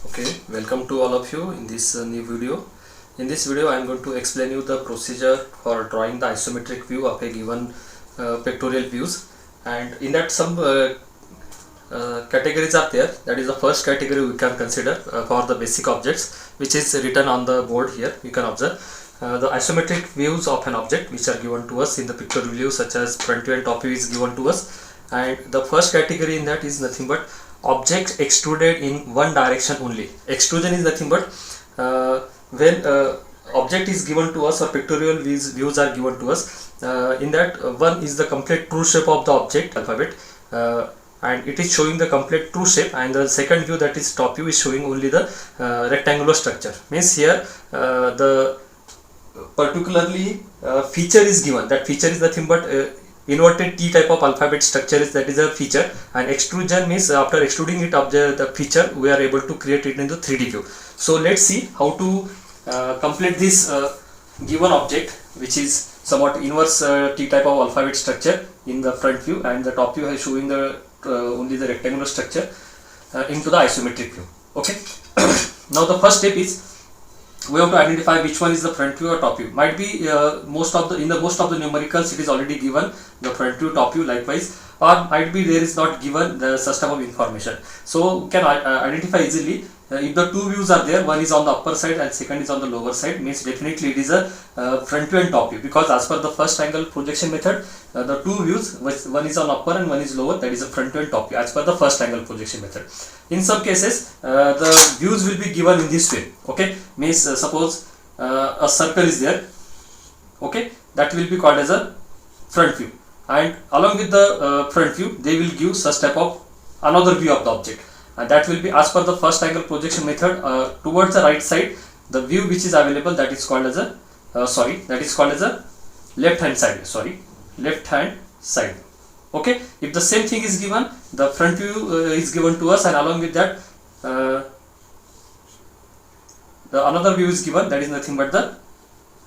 Okay, welcome to all of you in this new video. In this video I am going to explain you the procedure for drawing the isometric view of a given pictorial views, and in that some categories are there. That is the first category we can consider for the basic objects, which is written on the board here. You can observe the isometric views of an object which are given to us in the pictorial view, such as front view and top view is given to us. And the first category in that is nothing but objects extruded in one direction only. Extrusion is nothing but when object is given to us or pictorial views are given to us, in that one is the complete true shape of the object alphabet, and it is showing the complete true shape, and the second view, that is top view, is showing only the rectangular structure. Means here the particularly feature is given. That feature is nothing but inverted T type of alphabet structure, is that is a feature, and extrusion means after extruding it of the feature we are able to create it into 3D view. So let's see how to complete this given object, which is somewhat inverse T type of alphabet structure in the front view, and the top view is showing the only the rectangular structure into the isometric view. Okay. Now the first step is we have to identify which one is the front view or top view. Might be most of the numericals it is already given the front view, top view likewise, or might be there is not given the system of information. So can identify easily if the two views are there, one is on the upper side and second is on the lower side, means definitely it is a front view and top view, because as per the first angle projection method, the two views, one is on upper and one is lower, that is a front view and top view as per the first angle projection method. In some cases the views will be given in this way. Okay, means suppose a circle is there, okay, that will be called as a front view, and along with the front view they will give such type of another view of the object, and that will be as per the first angle projection method. Towards the right side, the view which is available, that is called as a left hand side. Okay, if the same thing is given, the front view is given to us, and along with that the another view is given, that is nothing but the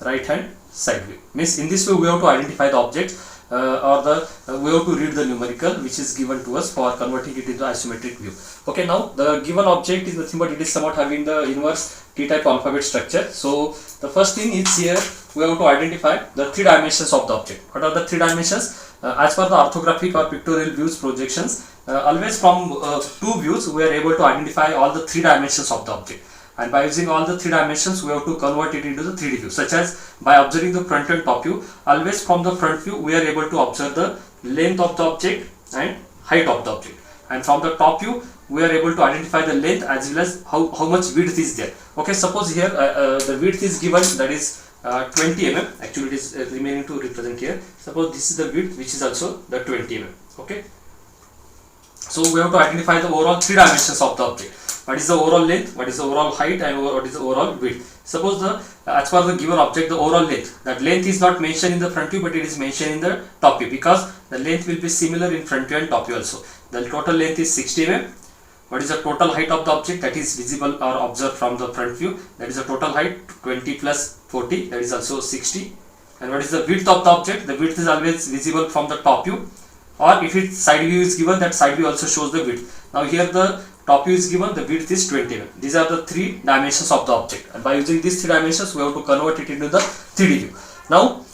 right hand side view. Means in this way we have to identify the object or we have to read the numerical which is given to us for converting it into isometric view. Okay, now the given object is nothing but it is somewhat having the inverse T type alphabet structure. So the first thing is here we have to identify the three dimensions of the object. What are the three dimensions? As per the orthographic or pictorial views projections, always from two views we are able to identify all the three dimensions of the object, and by using all the three dimensions we have to convert it into the 3D view, such as by observing the front and top view. Always from the front view we are able to observe the length of the object and height of the object, and from the top view we are able to identify the length as well as how much width is there. Okay, suppose here the width is given, that is 20 mm. Actually it is remaining to represent here. Suppose this is the width, which is also the 20 mm. Okay, so we have to identify the overall three dimensions of the object. What is the overall length, what is the overall height, and what is the overall width. Suppose as per the given object, the overall length, that length is not mentioned in the front view but it is mentioned in the top view, because the length will be similar in front view and top view also. The total length is 60 mm. What is the total height of the object that is visible or observed from the front view? That is the total height 20 plus 40, that is also 60. And what is the width of the object? The width is always visible from the top view, or if its side view is given, that side view also shows the width. Now here the top view is given, the width is 20 mm. These are the three dimensions of the object, and by using these three dimensions we have to convert it into the 3D view. Now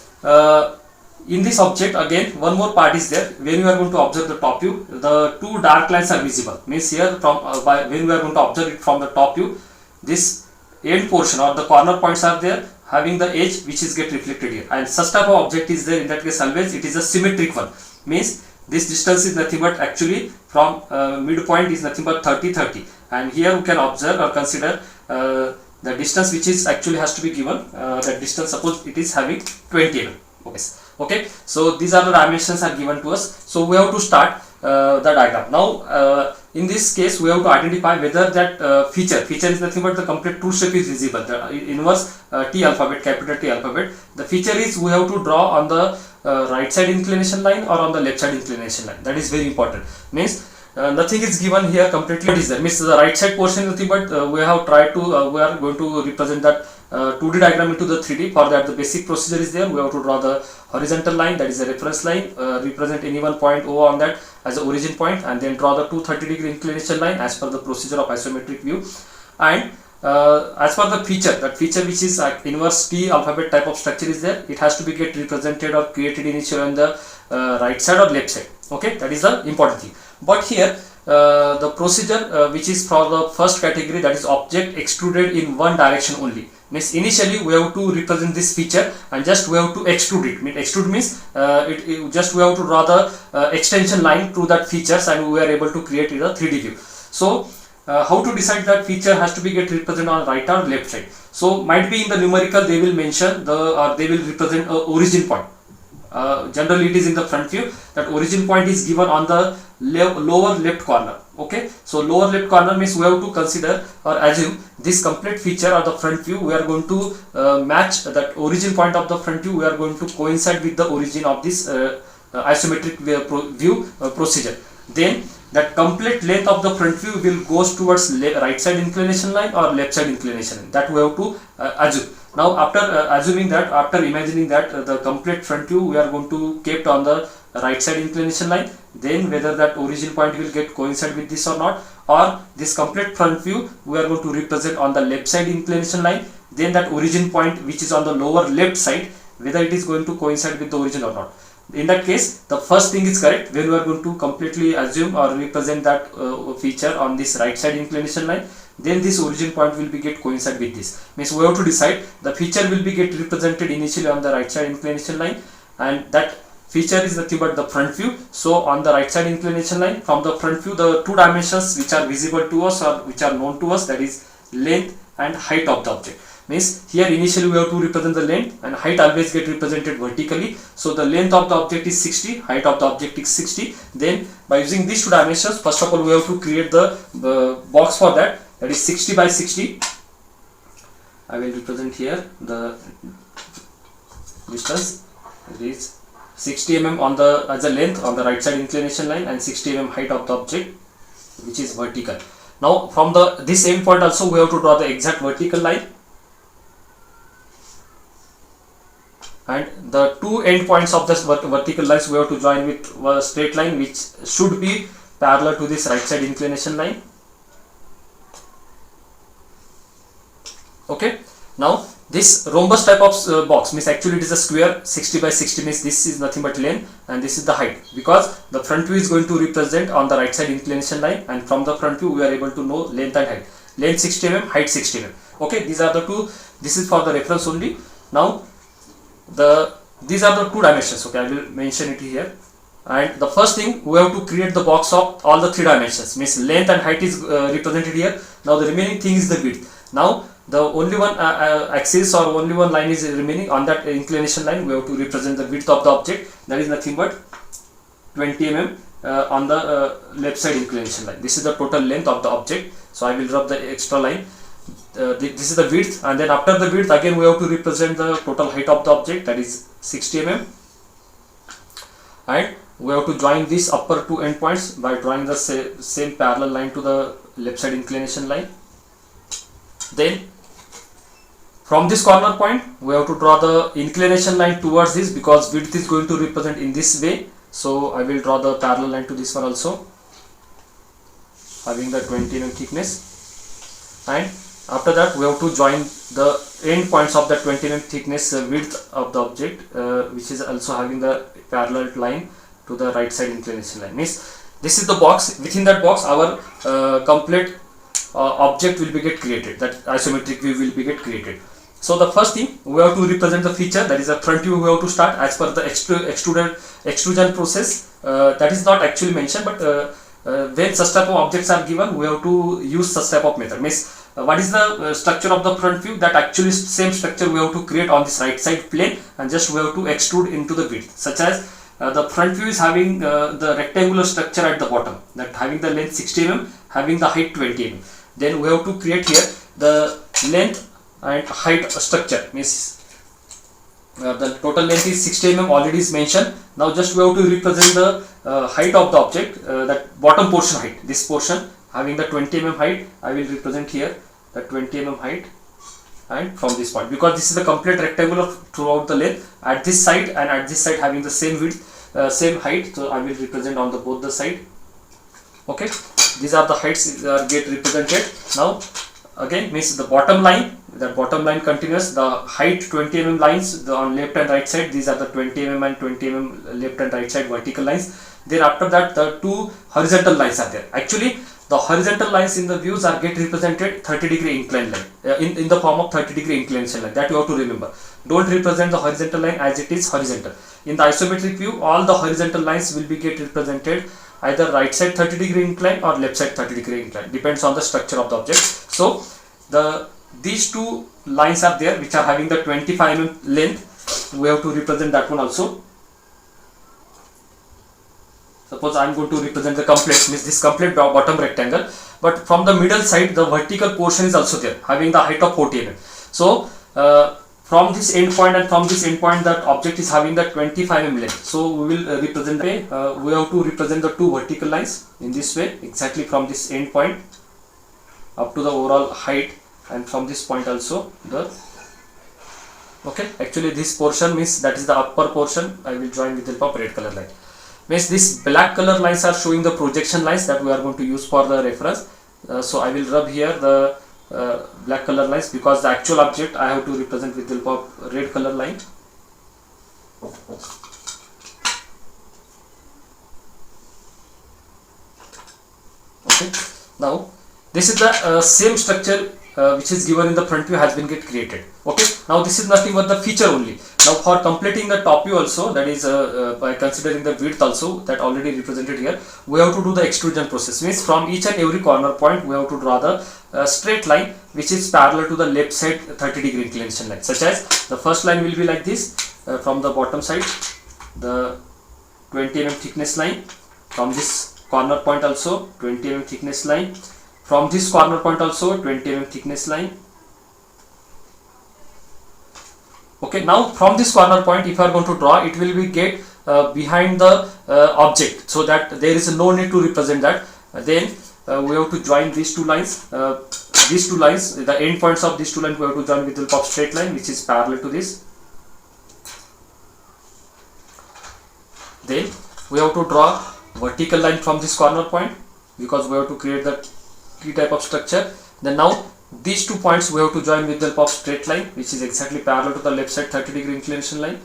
in this object again one more part is there. When we are going to observe the top view, the two dark lines are visible. Means here from when we are going to observe it from the top view, this end portion or the corner points are there having the edge which is get reflected here, and such type of object is there. In that case always it is a symmetric one. Means this distance is nothing but actually from midpoint is nothing but 30, and here we can observe or consider the distance which is actually has to be given. That distance, suppose it is having 20 mm. Okay, so these are the dimensions are given to us. So we have to start the diagram. Now in this case we have to identify whether that feature is nothing but the complete true shape is visible, the inverse T alphabet, capital T alphabet. The feature is we have to draw on the right side inclination line or on the left side inclination line. That is very important. Means nothing is given here, completely is there. Means the right side portion is nothing but we have tried to we are going to represent that 2D diagram into the 3D. For that the basic procedure is there. We have to draw the horizontal line, that is a reference line, represent any one point O on that as the origin point, and then draw the 230 degree inclination line as per the procedure of isometric view. And as per the feature, that feature which is inverse T alphabet type of structure is there, it has to be get represented or created initially on the right side or left side. Okay, that is the important thing. But here the procedure which is for the first category, that is object extruded in one direction only, means initially we have to represent this feature and just we have to extrude it. Extrude means just we have to draw the extension line to that features and we are able to create it a 3D view. So how to decide that feature has to be get represented on right or left side. So might be in the numerical they will mention they will represent a origin point. Generally it is in the front view, that origin point is given on the lower left corner. Okay, so lower left corner means we have to consider or assume this complete feature or the front view, we are going to match that origin point of the front view, we are going to coincide with the origin of this isometric view procedure. Then that complete length of the front view will goes towards right side inclination line or left side inclination line. That we have to assume. Now after assuming that, after imagining that the complete front view we are going to kept on the right side inclination line, then whether that origin point will get coincide with this or not, or this complete front view we are going to represent on the left side inclination line, then that origin point which is on the lower left side, whether it is going to coincide with the origin or not. In that case, the first thing is correct, when we are going to completely assume or represent that feature on this right side inclination line, then this origin point will be get coincide with this. Means we have to decide the feature will be get represented initially on the right side inclination line, and that feature is nothing but the front view. So on the right side inclination line, from the front view, the two dimensions which are visible to us or which are known to us, that is length and height of the object. Means here initially we have to represent the length, and height always get represented vertically. So the length of the object is 60, height of the object is 60. Then by using these two dimensions, first of all we have to create the box for that, that is 60 by 60. I will represent here the distance. It is 60 mm on the as a length on the right side inclination line and 60 mm height of the object which is vertical. Now from this end point also we have to draw the exact vertical line, and the two end points of this vertical lines we have to join with a straight line which should be parallel to this right side inclination line. Okay, now this rhombus type of box means actually it is a square. 60 by 60 means this is nothing but length and this is the height, because the front view is going to represent on the right side inclination line, and from the front view we are able to know length and height. Length 60 mm, height 60 mm. Okay, these are the two. This is for the reference only. Now these are the two dimensions. Okay, I will mention it here. And the first thing we have to create the box of all the three dimensions, means length and height is represented here. Now the remaining thing is the width. Now the only one axis or only one line is remaining on that inclination line. We have to represent the width of the object, that is nothing but 20 mm on the left side inclination line. This is the total length of the object. So I will drop the extra line. This is the width, and then after the width again we have to represent the total height of the object, that is 60 mm, and we have to join these upper two endpoints by drawing the same parallel line to the left side inclination line. Then from this corner point we have to draw the inclination line towards this, because width is going to represent in this way. So I will draw the parallel line to this one also, having the 20 mm thickness, and after that we have to join the end points of the 20 mm thickness width of the object which is also having the parallel line to the right side inclination line. Means this is the box. Within that box our complete object will be get created, that isometric view will be get created. So the first thing we have to represent the feature, that is a front view we have to start as per the extrusion process. That is not actually mentioned, but when such type of objects are given we have to use such type of method. Means what is the structure of the front view, that actually same structure we have to create on this right side plane, and just we have to extrude into the width, such as the front view is having the rectangular structure at the bottom, that having the length 60 mm, having the height 20 mm. Then we have to create here the length and height structure, means the total length is 60 mm already is mentioned. Now just we have to represent the height of the object, that bottom portion height, this portion having the 20 mm height, I will represent here the 20 mm height, and from this point, because this is the complete rectangular throughout the length, at this side and at this side having the same width, same height, so I will represent on the both the side. Okay, these are the heights get represented. Now again means the bottom line, the bottom line continuous, the height 20 mm lines, the on left and right side, these are the 20 mm and 20 mm left and right side vertical lines. Then after that the two horizontal lines are there. Actually the horizontal lines in the views are get represented 30-degree inclined line, in the form of 30-degree inclination line, that you have to remember. Don't represent the horizontal line as it is horizontal. In the isometric view, all the horizontal lines will be get represented either right side 30-degree incline or left side 30-degree incline, depends on the structure of the object. So these two lines are there which are having the 25 mm length. We have to represent that one also. Suppose I am going to represent the complete, means this complete bottom rectangle, but from the middle side the vertical portion is also there having the height of 40 mm. So from this end point and from this end point that object is having the 25 mm length. So we will represent we have to represent the two vertical lines in this way, exactly from this end point up to the overall height, and from this point also the okay. Actually this portion means that is the upper portion. I will join with the help of red color line. Means this black color lines are showing the projection lines that we are going to use for the reference. So I will rub here the black color lines, because the actual object I have to represent with the help of red color line. Okay, now this is the same structure which is given in the front view has been get created. Okay, now this is nothing but the feature only. Now for completing the top view also, that is by considering the width also that already represented here, we have to do the extrusion process. Means from each and every corner point we have to draw the straight line which is parallel to the left side 30-degree inclination line. Such as the first line will be like this, from the bottom side the 20 mm thickness line, from this corner point also 20 mm thickness line, from this corner point also 20 mm thickness line. Okay, now from this corner point if you are going to draw, it will be get behind the object, so that there is no need to represent that. Then we have to join these two lines, the end points of these two lines we have to join with the help of straight line which is parallel to this. Then we have to draw vertical line from this corner point, because we have to create the T type of structure. Then now these 2 points we have to join with the help of straight line which is exactly parallel to the left side 30-degree inclination line.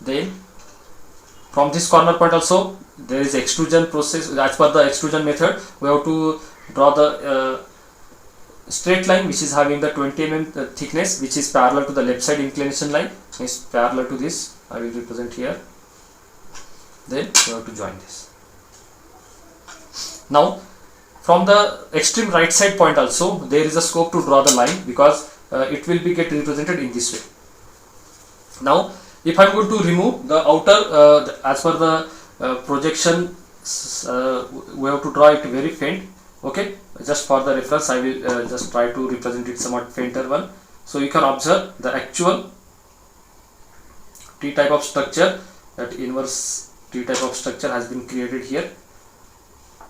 Then from this corner point also there is extrusion process. As per the extrusion method, we have to draw the straight line which is having the 20 mm thickness which is parallel to the left side inclination line, is parallel to this. I will represent here. Then we have to join this. Now from the extreme right side point also there is a scope to draw the line, because it will be get represented in this way. Now if I am going to remove the outer, as per the projection, we have to draw it very faint. Okay, just for the reference I will just try to represent it somewhat fainter one. So you can observe the actual T type of structure, that inverse T type of structure has been created here.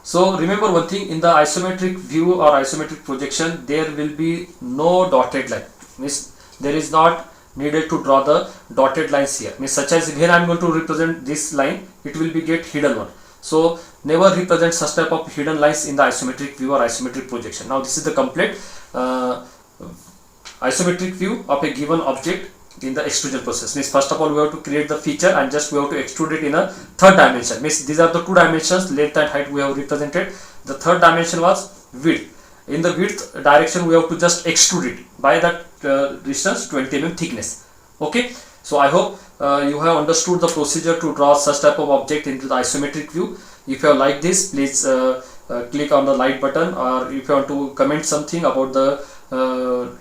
So remember one thing, in the isometric view or isometric projection there will be no dotted line, means there is not needed to draw the dotted lines here, means such as here I am going to represent this line, it will be get hidden one. So never represent such type of hidden lines in the isometric view or isometric projection. Now this is the complete isometric view of a given object in the extrusion process. Means first of all we have to create the feature and just we have to extrude it in a third dimension. Means these are the two dimensions, length and height we have represented. The third dimension was width. In the width direction we have to just extrude it by that distance 20 mm thickness. Okay, so I hope you have understood the procedure to draw such type of object into the isometric view. If you have liked this, please click on the like button, or if you want to comment something about the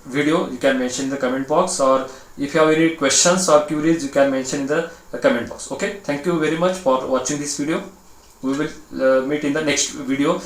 video, you can mention in the comment box, or if you have any questions or queries you can mention in the comment box. Okay, thank you very much for watching this video. We will meet in the next video